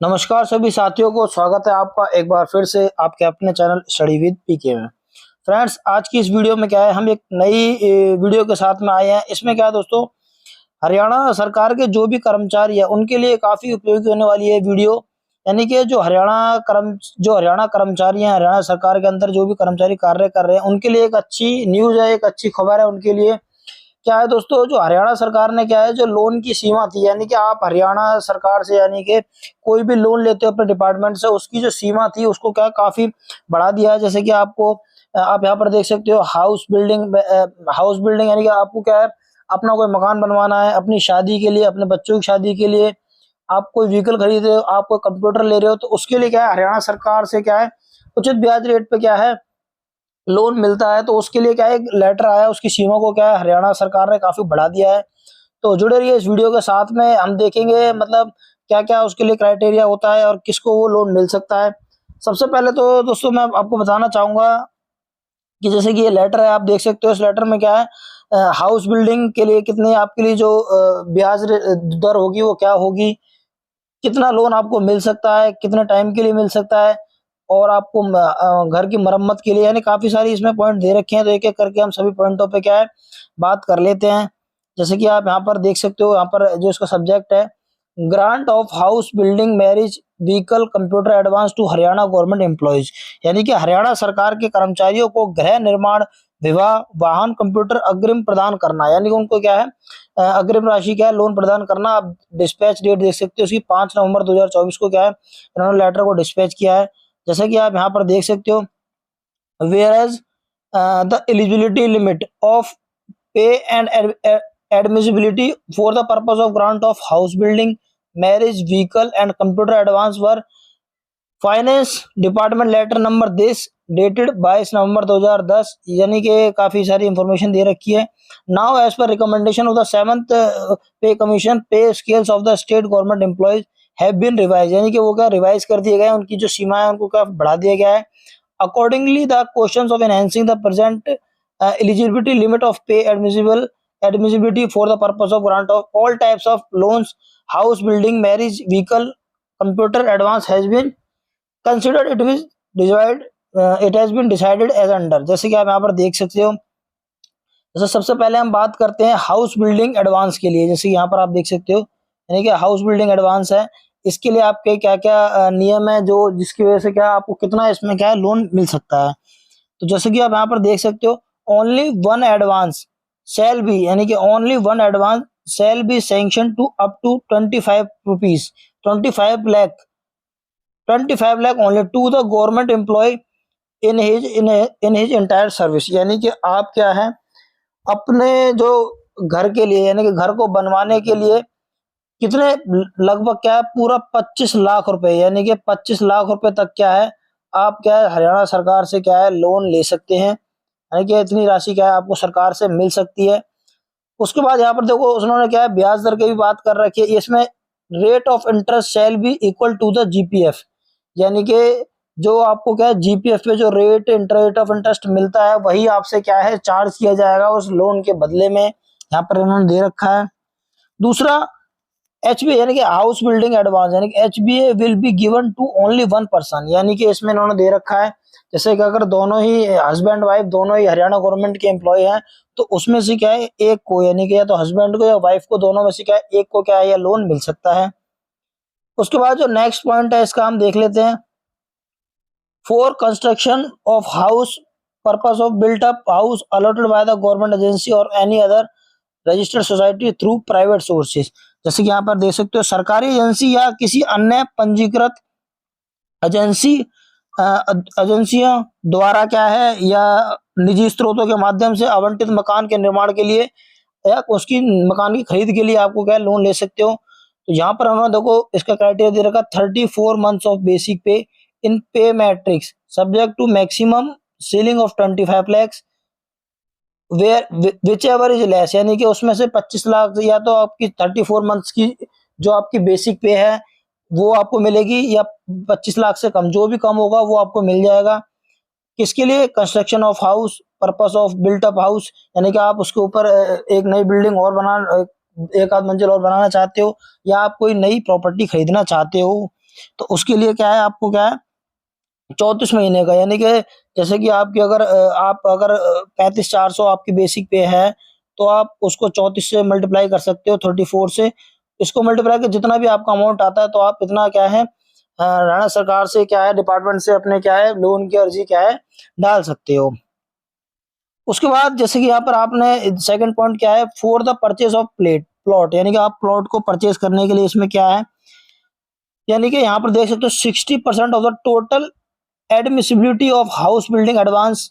नमस्कार सभी साथियों को, स्वागत है आपका एक बार फिर से आपके अपने चैनल स्टडी विद पीके में। फ्रेंड्स, आज की इस वीडियो में क्या है, हम एक नई वीडियो के साथ में आए हैं। इसमें क्या है दोस्तों, हरियाणा सरकार के जो भी कर्मचारी है उनके लिए काफ़ी उपयोगी होने वाली है वीडियो। यानी कि जो हरियाणा कर्मचारी हैं, हरियाणा सरकार के अंदर जो भी कर्मचारी कार्य कर रहे हैं, उनके लिए एक अच्छी न्यूज़ है, एक अच्छी खबर है उनके लिए। क्या है दोस्तों, जो हरियाणा सरकार ने क्या है, जो लोन की सीमा थी, यानी कि आप हरियाणा सरकार से यानी कि कोई भी लोन लेते हो अपने डिपार्टमेंट से, उसकी जो सीमा थी उसको क्या काफी बढ़ा दिया है। जैसे कि आप यहाँ पर देख सकते हो, हाउस बिल्डिंग यानी कि आपको क्या है, अपना कोई मकान बनवाना है, अपनी शादी के लिए, अपने बच्चों की शादी के लिए, आप कोई व्हीकल खरीद रहे हो, आप कोई कंप्यूटर ले रहे हो, तो उसके लिए क्या है, हरियाणा सरकार से क्या है, उचित ब्याज रेट पे क्या है, लोन मिलता है। तो उसके लिए क्या है, एक लेटर आया, उसकी सीमा को क्या है, हरियाणा सरकार ने काफी बढ़ा दिया है। तो जुड़े रहिए इस वीडियो के साथ में, हम देखेंगे मतलब क्या क्या उसके लिए क्राइटेरिया होता है और किसको वो लोन मिल सकता है। सबसे पहले तो दोस्तों मैं आपको बताना चाहूंगा कि जैसे कि ये लेटर है, आप देख सकते हो, इस लेटर में क्या है, हाउस बिल्डिंग के लिए कितने आपके लिए जो दर होगी वो क्या होगी, कितना लोन आपको मिल सकता है, कितने टाइम के लिए मिल सकता है, और आपको घर की मरम्मत के लिए, यानी काफ़ी सारी इसमें पॉइंट दे रखे हैं। तो एक-एक करके हम सभी पॉइंटों पे क्या है, बात कर लेते हैं। जैसे कि आप यहाँ पर देख सकते हो, यहाँ पर जो इसका सब्जेक्ट है, grant of house building marriage vehicle computer advance to Haryana government employees, यानी कि हरियाणा सरकार के कर्मचारियों को गृह निर्माण, विवाह, वाहन, कंप्यूटर अग्रिम प्रदान करना, यानी कि उनको क्या है, अग्रिम राशि क्या है, लोन प्रदान करना। आप डिस्पैच डेट देख सकते हो, उसकी 5 नवंबर 2024 को क्या है, इन्होंने लेटर को डिस्पैच किया है। जैसे कि आप यहाँ पर देख सकते हो, whereas the eligibility limit of pay and admissibility for the purpose of grant of house building, marriage, vehicle and computer advance were finance department letter number this dated 22 November 2010, यानी कि काफी सारी इंफॉर्मेशन दे रखी है। Now as per recommendation of the 7th pay commission, pay scales of the state government employees have been revise, यानी कि वो क्या रिवाइज कर दिए गए, उनकी जो सीमा है उनको क्या बढ़ा दिया गया है। Accordingly the questions of enhancing the present eligibility limit of पे admissibility for the purpose of grant of all types of loans, house building, marriage, vehicle, computer advance has been considered, it has been decided as under। जैसे कि आप यहाँ पर देख सकते हो, जैसे सबसे पहले हम बात करते हैं हाउस बिल्डिंग एडवांस के लिए। जैसे यहाँ पर आप देख सकते हो, यानी कि हाउस बिल्डिंग एडवांस है, इसके लिए आपके क्या क्या नियम है, जो जिसकी वजह से क्या आपको कितना इसमें क्या है लोन मिल सकता है। तो जैसे कि आप यहाँ पर देख सकते हो, only one advance shall be, यानी कि only one advance shall be sanction to up to 25 rupees, 25 lakh only to the government employee in his entire service, यानी कि आप क्या है, अपने जो घर के लिए, यानी कि घर को बनवाने के लिए कितने, लगभग क्या है, पूरा 25 लाख रुपए, यानी कि 25 लाख रुपए तक क्या है, आप क्या है हरियाणा सरकार से क्या है लोन ले सकते हैं, यानी कि इतनी राशि क्या है आपको सरकार से मिल सकती है। उसके बाद यहाँ पर देखो, उन्होंने क्या है ब्याज दर की भी बात कर रखी है। इसमें rate of interest shall be equal to the GPF, यानी कि जो आपको क्या है जीपीएफ पे जो रेट ऑफ इंटरेस्ट मिलता है, वही आपसे क्या है चार्ज किया जाएगा उस लोन के बदले में, यहाँ पर इन्होंने दे रखा है। दूसरा, एचबीए यानी कि हाउस बिल्डिंग एडवांस, यानी कि HBA will be given to only one person, यानी कि इसमें इन्होंने दे रखा है, जैसे कि अगर दोनों ही हस्बैंड वाइफ दोनों ही हरियाणा गवर्नमेंट के एम्प्लॉय हैं, तो उसमें से क्या है एक को, यानी कि या तो हस्बैंड को या वाइफ को, दोनों में से क्या है एक को क्या है यह लोन मिल सकता है। उसके बाद जो नेक्स्ट पॉइंट है इसका हम देख लेते हैं, for construction of house purpose of built up house allotted by the government agency और any other registered society through private sources. जैसे कि यहाँ पर देख सकते हो, सरकारी एजेंसी या किसी अन्य पंजीकृत एजेंसी एजेंसियों द्वारा क्या है, या निजी स्रोतों के माध्यम से आवंटित मकान के निर्माण के लिए या उसकी मकान की खरीद के लिए आपको क्या लोन ले सकते हो। तो यहाँ पर उन्होंने देखो इसका क्राइटेरिया दे रखा, 34 months of basic pay in pay matrix subject to maximum ceiling of 25 lakhs whichever is less, यानी कि उसमें से 25 लाख या तो आपकी 34 मंथ्स की जो आपकी बेसिक पे है वो आपको मिलेगी, या 25 लाख से कम, जो भी कम होगा वो आपको मिल जाएगा। किसके लिए, construction of house purpose of built up house, यानी कि आप उसके ऊपर एक नई बिल्डिंग और एक आध मंजिल और बनाना चाहते हो, या आप कोई नई प्रॉपर्टी खरीदना चाहते हो। तो उसके लिए क्या है, आपको क्या है 34 महीने का, यानी कि जैसे कि आपकी आप अगर 35,400 आपकी बेसिक पे है, तो आप उसको 34 से मल्टीप्लाई कर सकते हो, 34 से इसको मल्टीप्लाई कर जितना भी आपका अमाउंट आता है, तो आप इतना क्या है हरियाणा सरकार से क्या है, डिपार्टमेंट से अपने क्या है लोन की अर्जी क्या है डाल सकते हो। उसके बाद जैसे कि यहाँ पर आपने सेकंड पॉइंट क्या है, for the purchase of plot, यानी कि आप प्लॉट को परचेज करने के लिए इसमें क्या है, यानी कि यहाँ पर देख सकते हो 60% of the total admissibility of house building advance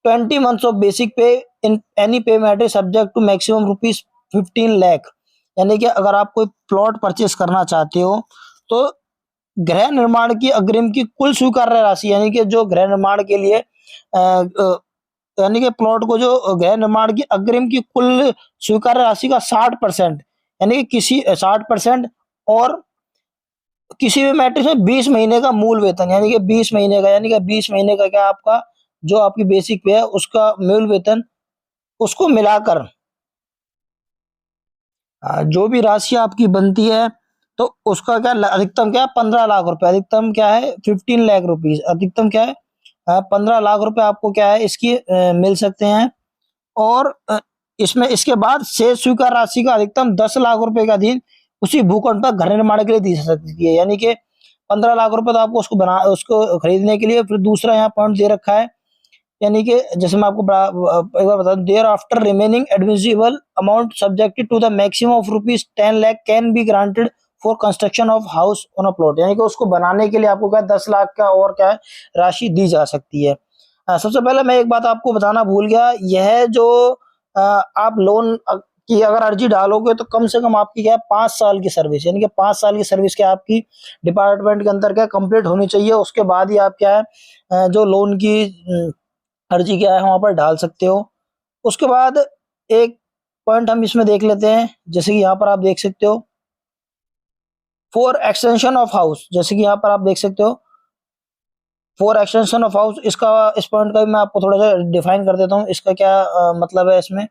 20 months of basic pay in any pay matter subject to maximum rupees 15 lakh. यानी कि अगर आप कोई प्लॉट परचेस करना चाहते हो, तो गृह निर्माण की अग्रिम की कुल स्वीकार्य राशि, यानी कि जो गृह निर्माण के लिए यानी कि प्लॉट को जो गृह निर्माण की अग्रिम की कुल स्वीकार्य राशि का 60%, यानी कि किसी 60% और किसी भी मैट्रिक्स में 20 महीने का मूल वेतन, यानी कि 20 महीने का, यानी कि 20 महीने का क्या आपका जो आपकी बेसिक पे है उसका मूल वेतन उसको मिलाकर जो भी राशि आपकी बनती है, तो उसका क्या अधिकतम क्या है 15 लाख रुपए, अधिकतम क्या है 15 लाख रुपीज, अधिकतम क्या है 15 लाख रुपए आपको क्या है इसकी मिल सकते हैं। और इसमें इसके बाद शेष स्वीकार राशि का अधिकतम 10 लाख रुपए का अधीन उसी भूखंड पर घर निर्माण के लिए दी जा सकती है, यानी कि 15 लाख रुपए तो आपको उसको खरीदने के लिए। फिर दूसरा यहाँ पॉइंट दे रखा है, यानी कि जैसे मैं आपको एक बार बता दूं, thereafter remaining admissible amount subjected to the maximum of rupees 10 lakh can be granted for construction of house on a plot, यानी कि उसको बनाने के लिए आपको क्या 10 लाख का और क्या है राशि दी जा सकती है। सबसे पहले मैं एक बात आपको बताना भूल गया, यह जो आप लोन की अगर अर्जी डालोगे तो कम से कम आपकी क्या है 5 साल की सर्विस, यानी कि 5 साल की सर्विस क्या आपकी डिपार्टमेंट के अंदर क्या कंप्लीट होनी चाहिए, उसके बाद ही आप क्या है जो लोन की अर्जी क्या है वहां पर डाल सकते हो। उसके बाद एक पॉइंट हम इसमें देख लेते हैं, जैसे कि यहाँ पर आप देख सकते हो फॉर एक्सटेंशन ऑफ हाउस, जैसे कि यहाँ पर आप देख सकते हो फॉर एक्सटेंशन ऑफ हाउस, इसका इस पॉइंट का भी मैं आपको थोड़ा सा डिफाइन कर देता हूँ, इसका क्या मतलब है इसमें।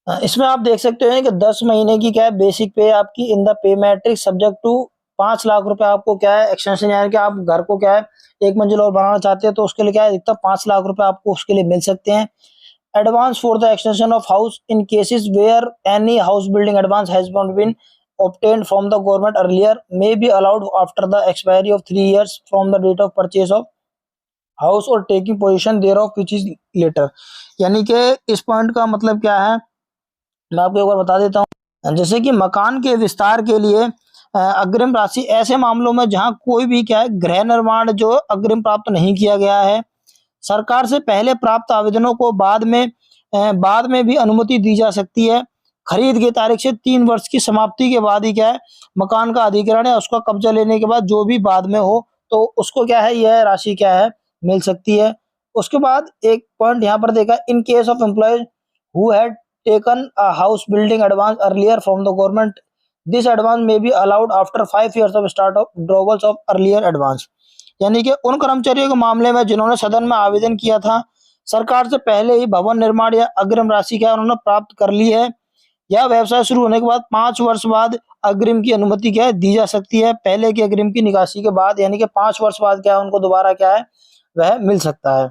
इसमें आप देख सकते हैं कि 10 महीने की क्या है बेसिक पे आपकी in the pay matrix subject to 5 lakh रुपए आपको क्या है एक्सटेंशन, यानी कि आप घर को क्या है एक मंजिल और बनाना चाहते हैं, तो उसके लिए क्या है अधिकतम 5 लाख रुपए आपको उसके लिए मिल सकते हैं। Advance for the extension of house in cases where any house building advance has not been obtained from the government earlier may be allowed after the expiry of 3 years from the date of purchase of house or taking possession thereof which is later। यानी कि इस point का मतलब क्या है मैं आपको एक बार बता देता हूँ, जैसे कि मकान के विस्तार के लिए अग्रिम राशि ऐसे मामलों में जहां कोई भी क्या है गृह निर्माण जो अग्रिम प्राप्त नहीं किया गया है, सरकार से पहले प्राप्त आवेदनों को बाद में भी अनुमति दी जा सकती है। खरीद की तारीख से 3 वर्ष की समाप्ति के बाद ही क्या है मकान का अधिग्रहण है उसका कब्जा लेने के बाद जो भी बाद में हो तो उसको क्या है यह राशि क्या है मिल सकती है। उसके बाद एक पॉइंट यहाँ पर देखा, इन case of employees who had taken a house building advance earlier from the government, this advance may be allowed after 5 years of start of withdrawals of earlier advance। यानी कि उन कर्मचारियों के मामले में जिन्होंने सदन में आवेदन किया था, सरकार से पहले ही भवन निर्माण या अग्रिम राशि क्या उन्होंने प्राप्त कर ली है, या व्यवसाय शुरू होने के बाद 5 वर्ष बाद अग्रिम की अनुमति क्या है दी जा सकती है, पहले की अग्रिम की निकासी के बाद, यानी कि 5 वर्ष बाद क्या है उनको दोबारा क्या है वह मिल सकता है।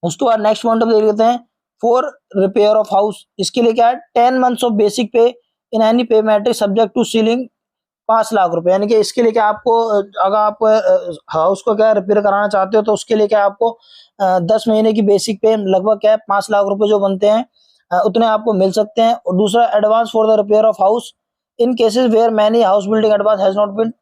उसके बाद नेक्स्ट पॉइंट हम देख लेते हैं फॉर रिपेयर ऑफ हाउस, इसके लिए क्या है 10 months of basic pay in any pay matrix subject to ceiling 5 lakh रुपए, यानी कि इसके लिए क्या आपको अगर आप हाउस को क्या रिपेयर कराना चाहते हो तो उसके लिए क्या आपको 10 महीने की बेसिक पे लगभग क्या है 5 लाख रुपए जो बनते हैं उतने आपको मिल सकते हैं। और दूसरा advance for the repair of house in cases where many house building advance has not been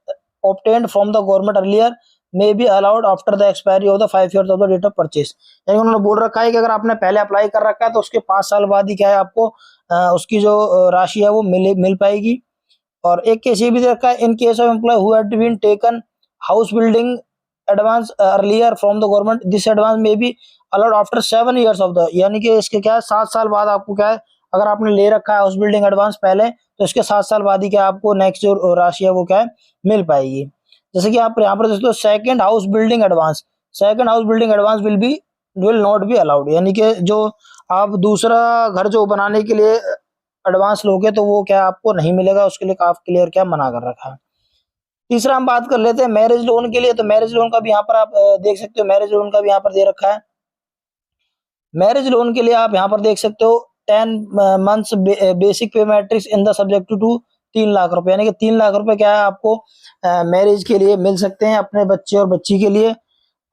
obtained from the government earlier may be allowed after the expiry of the 5 years of the date of purchase। यानी उन्होंने बोल रखा है कि अगर आपने पहले apply कर रखा है तो उसके 5 साल बाद ही क्या है आपको उसकी जो राशि है वो मिल पाएगी। और एक केस ये भी दे रखा है, in case of employ who had been taken house building advance earlier from the government this advance may be allowed after 7 years of the, यानी कि इसके क्या है 7 साल बाद आपको क्या है अगर आपने ले रखा है हाउस बिल्डिंग एडवांस पहले तो इसके 7 साल बाद ही क्या आपको नेक्स्ट जो राशि है वो क्या है मिल पाएगी। जैसे कि आप यहाँ पर दोस्तों second house building advance will not be allowed, यानी कि जो आप दूसरा घर जो बनाने के लिए एडवांस लोगे तो वो क्या आपको नहीं मिलेगा, उसके लिए काफी क्लियर क्या मना कर रखा है। तीसरा हम बात कर लेते हैं मैरिज लोन के लिए। तो मैरिज लोन का भी यहाँ पर आप देख सकते हो, मैरिज लोन का भी यहाँ पर दे रखा है। मैरिज लोन के लिए आप यहाँ पर देख सकते हो 10 months basic pay matrix in the subject to 3 lakh रुपए, यानी कि 3 लाख रुपए क्या है आपको मैरिज के लिए मिल सकते हैं अपने बच्चे और बच्ची के लिए।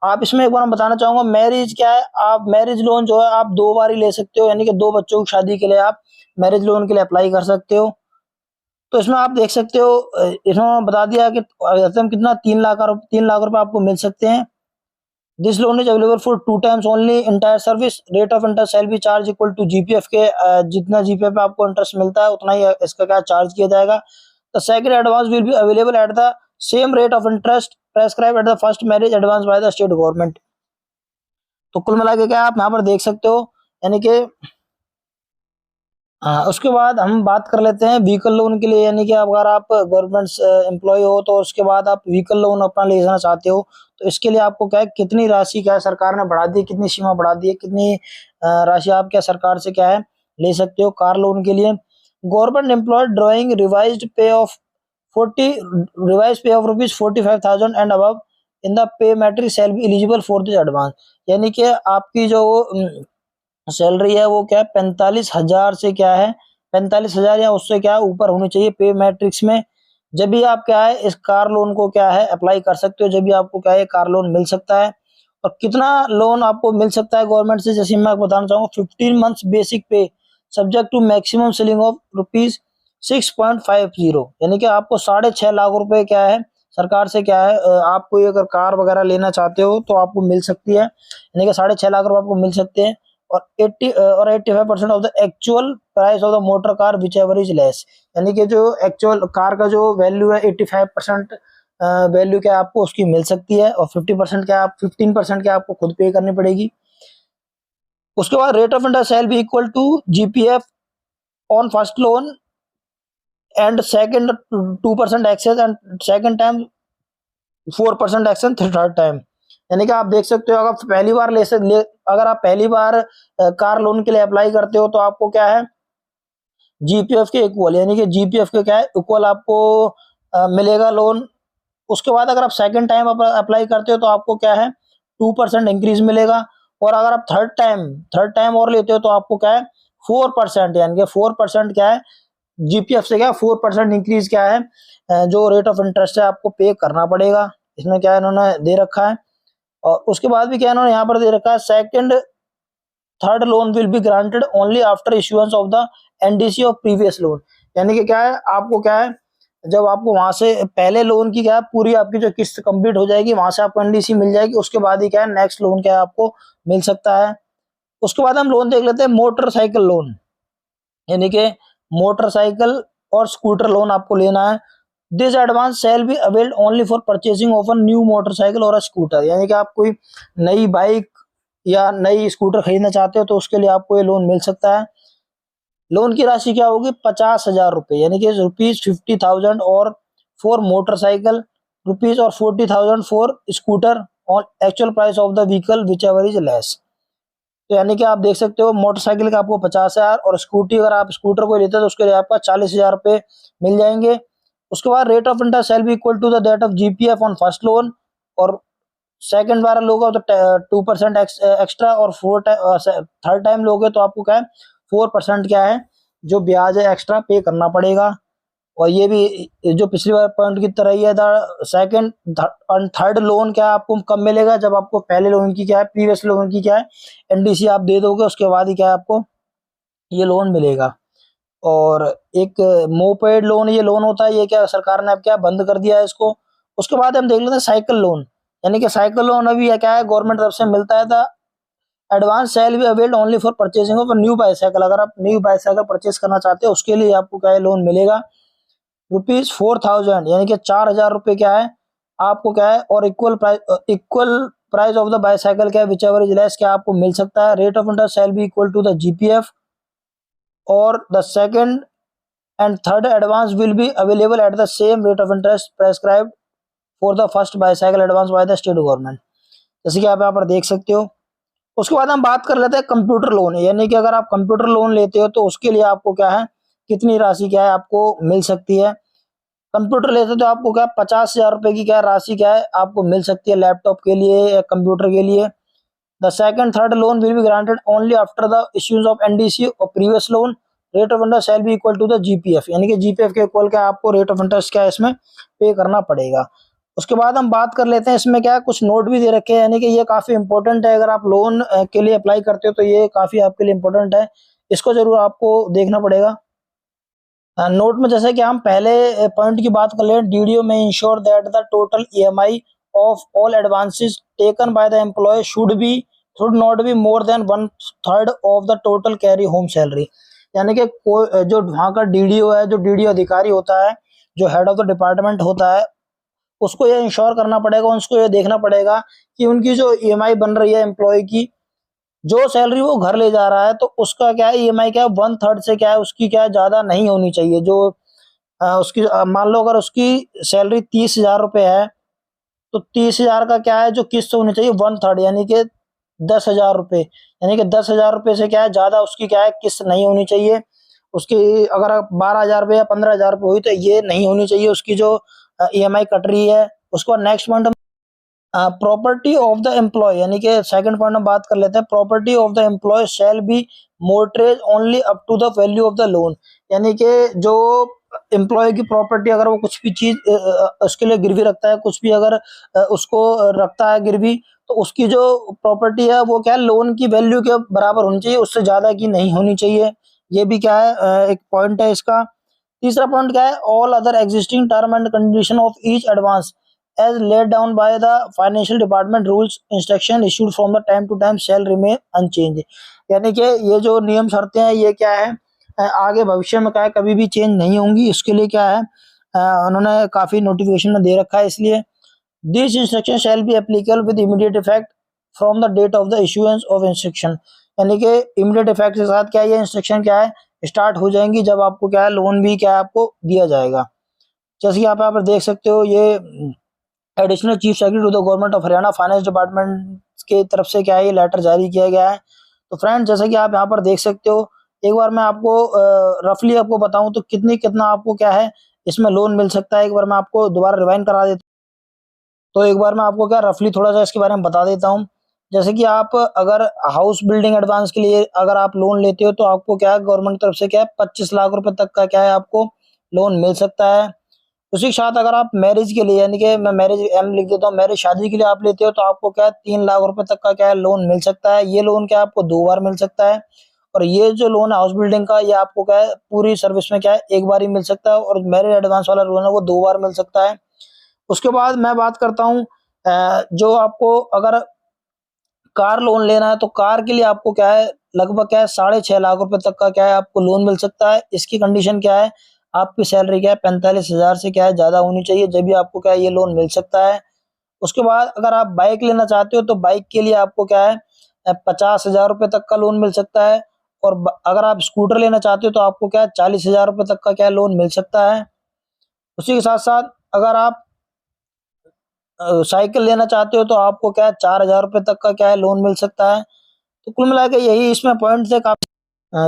आप इसमें एक बार मैं बताना चाहूंगा मैरिज क्या है, आप मैरिज लोन जो है आप 2 बार ही ले सकते हो, यानी कि 2 बच्चों की शादी के लिए आप मैरिज लोन के लिए अप्लाई कर सकते हो। तो इसमें आप देख सकते हो इसमें बता दिया कि अधिकतम कितना 3 लाख रुपए आपको मिल सकते हैं। This loan is available for 2 times only entire service, rate of interest shall be charge equal to GPF के, जितना जीपीएफ पे आपको इंटरेस्ट मिलता है उतना ही इसका क्या चार्ज किया जाएगा। The second advance will be available at the same rate of interest prescribe at the first marriage advance by the state government. तो कुल मिला के क्या आप यहाँ पर देख सकते हो, यानी कि उसके बाद हम बात कर लेते हैं व्हीकल लोन के लिए, यानी कि अगर आप गवर्नमेंट एम्प्लॉय हो तो उसके बाद आप व्हीकल लोन अपना लेना चाहते हो, तो इसके लिए आपको क्या है कितनी राशि क्या है सरकार ने बढ़ा दी, कितनी सीमा बढ़ा दी है, कितनी राशि आप क्या सरकार से क्या है ले सकते हो कार लोन के लिए। Government employ drawing revised pay of 40 rupees 45,000 and above in the pay matrix shall be eligible for this advance, यानी कि आपकी जो सैलरी है वो क्या है 45,000 से क्या है 45,000 या उससे क्या है ऊपर होनी चाहिए पे मैट्रिक्स में, जब भी आप क्या है इस कार लोन को क्या है अप्लाई कर सकते हो, जब भी आपको क्या है कार लोन मिल सकता है। और कितना लोन आपको मिल सकता है गवर्नमेंट से, जैसे मैं बताना चाहूंगा 15 months basic pay subject to maximum ceiling of ₹6.50, यानी कि आपको 6.5 लाख रुपए क्या है सरकार से क्या है आप कोई अगर कार वगैरह लेना चाहते हो तो आपको मिल सकती है, यानी कि 6.5 लाख रुपए आपको मिल सकते हैं। और 85% of the actual price of the motor car which ever is less, यानी कि जो एक्चुअल कार का जो वैल्यू है 85% वैल्यू क्या आपको उसकी मिल सकती है, और 50% क्या आप 15% क्या आपको खुद पे करनी पड़ेगी। उसके बाद rate of interest shall be equal to GPF on first loan and second 2% excess and second time 4% excess third time, यानी कि आप देख सकते हो अगर पहली बार अगर आप पहली बार कार लोन के लिए अप्लाई करते हो तो आपको क्या है जीपीएफ के इक्वल, यानी कि जीपीएफ के क्या है इक्वल आपको मिलेगा लोन। उसके बाद अगर आप सेकंड टाइम अप्लाई करते हो तो आपको क्या है 2% इंक्रीज मिलेगा, और अगर आप थर्ड टाइम और लेते हो तो आपको क्या है 4%, यानी कि 4% क्या है जीपीएफ से क्या 4% इंक्रीज क्या है जो रेट ऑफ इंटरेस्ट है आपको पे करना पड़ेगा, इसमें क्या इन्होंने दे रखा है। और उसके बाद भी क्या इन्होंने यहाँ पर दे रखा है second third loan will be granted only after issuance of the NDC of previous loan, यानी कि क्या है आपको क्या है जब आपको वहां से पहले लोन की क्या है पूरी आपकी जो किस्त कंप्लीट हो जाएगी वहां से आपको एनडीसी मिल जाएगी, उसके बाद ही क्या है नेक्स्ट लोन क्या है आपको मिल सकता है। उसके बाद हम लोन देख लेते हैं मोटरसाइकिल लोन, यानी कि मोटरसाइकिल और स्कूटर लोन आपको लेना है। This advance shall be availed only for purchasing of a new motorcycle और अ स्कूटर, यानी कि आप कोई नई बाइक या नई स्कूटर खरीदना चाहते हो तो उसके लिए आपको ये लोन मिल सकता है। लोन की राशि क्या होगी 50,000 रुपए, यानी कि ₹50,000 और फॉर मोटरसाइकिल रुपीज और 40,000 for scooter on actual price of the vehicle which ever is less. तो यानी कि आप देख सकते हो मोटरसाइकिल का आपको 50,000 और स्कूटी अगर आप स्कूटर को लेते हो तो उसके लिए आपका 40,000 रुपए मिल जाएंगे। उसके बाद rate of interest shall be equal to the that of GPF on first loan, और सेकंड बार लोगे तो 2% एक्स्ट्रा, और थर्ड टाइम लोगे तो आपको क्या है 4% क्या है जो ब्याज है एक्स्ट्रा पे करना पड़ेगा। और ये भी जो पिछली बार पॉइंट की तरह ही है सेकंड थर्ड लोन क्या आपको कब मिलेगा जब आपको पहले लोन की क्या है प्रीवियस लोन की क्या है एनडीसी आप दे दोगे, उसके बाद ही क्या है आपको ये लोन मिलेगा। और एक मोपेड लोन ये लोन होता है, ये क्या सरकार ने अब क्या बंद कर दिया है इसको। उसके बाद हम देख लेते हैं साइकिल लोन, यानी कि साइकिल लोन अभी क्या है गवर्नमेंट तरफ से मिलता है था। Advance shall be availed only for purchasing of new bicycle, अगर आप न्यू बाईसाइकिल परचेस करना चाहते हो उसके लिए आपको क्या है लोन मिलेगा ₹4,000, यानी कि 4,000 रुपए क्या है आपको क्या है, और equal price of the bicycle क्या है विच एवर इज लेस क्या आपको मिल सकता है। Rate of interest shall be equal to the GPF, और the second and third advance will be available at the same rate of interest prescribed for the first bicycle advance by the state government, जैसे कि आप यहाँ पर देख सकते हो। उसके बाद हम बात कर लेते हैं कंप्यूटर लोन, यानी कि अगर आप कंप्यूटर लोन लेते हो तो उसके लिए आपको क्या है कितनी राशि क्या है आपको मिल सकती है। कंप्यूटर लेते तो आपको क्या 50,000 रुपए की क्या राशि क्या है आपको मिल सकती है लैपटॉप के लिए या कंप्यूटर के लिए। The second third loan will be granted only after the issues of NDC और previous loan. Rate of interest shall be equal to the GPF, यानी कि जीपीएफ के इक्वल क्या आपको रेट ऑफ इंटरेस्ट क्या है इसमें पे करना पड़ेगा। उसके बाद हम बात कर लेते हैं, इसमें क्या कुछ नोट भी दे रखे हैं, यानी कि ये काफी इंपॉर्टेंट है। अगर आप लोन के लिए अप्लाई करते हो तो ये काफी आपके लिए इंपॉर्टेंट है, इसको जरूर आपको देखना पड़ेगा। नोट में जैसे कि हम पहले पॉइंट की बात कर ले, डीडीओ में ensure that the total EMI of all advances taken by the employ should not be more than 1/3 of the total carry home salary. यानी कि जो वहाँ का डीडीओ है, जो डीडीओ अधिकारी होता है, जो हेड ऑफ द डिपार्टमेंट होता है, उसको ये इंश्योर करना पड़ेगा, उसको ये देखना पड़ेगा कि उनकी जो ईएमआई बन रही है एम्प्लॉय की, जो सैलरी वो घर ले जा रहा है, तो उसका क्या है ईएमआई क्या है 1/3 से क्या है उसकी क्या है ज्यादा नहीं होनी चाहिए। जो उसकी मान लो अगर उसकी सैलरी 30,000 रुपए है, तो 30,000 का क्या है जो किस्त होनी चाहिए 1/3, यानी कि 10,000 रुपए, यानी कि 10,000 रुपए से क्या है ज्यादा उसकी क्या है किस्त नहीं होनी चाहिए। उसकी अगर 12,000 रुपये या 15,000 रुपये हुई तो ये नहीं होनी चाहिए उसकी जो ईएमआई कट रही है। उसको next point property of the employ, यानी कि सेकंड पॉइंट में बात कर लेते हैं, property of the employ shall be mortgage only up to the value of the loan. यानी कि जो एम्प्लॉय की प्रॉपर्टी अगर वो कुछ भी चीज उसके लिए गिरवी रखता है, कुछ भी अगर उसको रखता है गिरवी, तो उसकी जो प्रॉपर्टी है वो क्या है लोन की वैल्यू के बराबर होनी चाहिए, उससे ज्यादा की नहीं होनी चाहिए। ये भी क्या है एक पॉइंट है इसका। तीसरा पॉइंट क्या है, all other existing term and condition of each advance as laid down by the financial department rules instruction issued from the time to time shall remain unchanged। यानी कि ये जो नियम शर्तें हैं ये क्या है आगे भविष्य में क्या है कभी भी चेंज नहीं होंगी। इसके लिए क्या है उन्होंने काफी नोटिफिकेशन में दे रखा है, इसलिए this instruction shall be applicable with immediate effect from the date of the issuance of instruction. यानी कि इमीडिएट इफेक्ट के साथ क्या ये इंस्ट्रक्शन क्या है स्टार्ट हो जाएंगी जब आपको क्या है लोन भी क्या है आपको दिया जाएगा। जैसे कि आप यहाँ पर देख सकते हो, ये additional chief secretary to the government of Haryana finance department के तरफ से क्या है ये लेटर जारी किया गया है। तो फ्रेंड जैसा कि आप यहाँ पर देख सकते हो, एक बार मैं आपको रफली आपको बताऊं तो कितना आपको क्या है इसमें लोन मिल सकता है, एक बार मैं आपको दोबारा रिवाइंड करा देता हूं। तो एक बार मैं आपको क्या रफली थोड़ा सा इसके बारे में बता देता हूँ। जैसे कि आप अगर हाउस बिल्डिंग एडवांस के लिए अगर आप लोन लेते हो तो आपको क्या है गवर्नमेंट की तरफ से क्या है 25 लाख रुपए तक का क्या है आपको लोन मिल सकता है। उसी के साथ अगर आप मैरिज के लिए, यानी कि मैं मैरिज एम लिख देता हूँ, मैरिज शादी के लिए आप लेते हो तो आपको क्या है 3 लाख रुपए तक का क्या है लोन मिल सकता है। ये लोन क्या आपको 2 बार मिल सकता है। और ये जो लोन है हाउस बिल्डिंग का ये आपको क्या है पूरी सर्विस में क्या है एक बार ही मिल सकता है, और मैरिज एडवांस वाला लोन है वो 2 बार मिल सकता है। उसके बाद मैं बात करता हूँ जो आपको अगर कार लोन लेना है तो कार के लिए आपको क्या है लगभग क्या है 6.5 लाख रुपए तक का क्या है आपको लोन मिल सकता है। इसकी कंडीशन क्या है आपकी सैलरी क्या है 45,000 से क्या है ज्यादा होनी चाहिए, जब भी आपको क्या है ये लोन मिल सकता है। उसके बाद अगर आप बाइक लेना चाहते हो तो बाइक के लिए आपको क्या है 50,000 रुपए तक का लोन मिल सकता है। और अगर आप स्कूटर लेना चाहते हो तो आपको क्या है 40,000 रुपए तक का क्या है लोन मिल सकता है। उसी के साथ साथ अगर आप साइकिल लेना चाहते हो तो आपको क्या है 4,000 रुपए तक का क्या है लोन मिल सकता है। तो कुल मिलाकर यही इसमें पॉइंट थे काफी,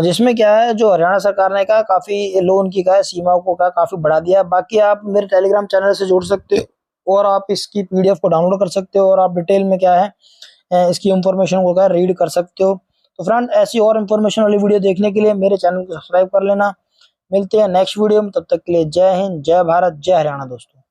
जिसमें क्या है जो हरियाणा सरकार ने कहा काफी लोन की क्या है सीमाओं को क्या काफी बढ़ा दिया है। बाकी आप मेरे टेलीग्राम चैनल से जुड़ सकते हो और आप इसकी पीडीएफ को डाउनलोड कर सकते हो और आप डिटेल में क्या है इसकी इंफॉर्मेशन को क्या रीड कर सकते हो। तो फ्रेंड ऐसी और इन्फॉर्मेशन वाली वीडियो देखने के लिए मेरे चैनल को सब्सक्राइब कर लेना। मिलते हैं नेक्स्ट वीडियो में, तब तक के लिए जय हिंद, जय भारत, जय हरियाणा दोस्तों।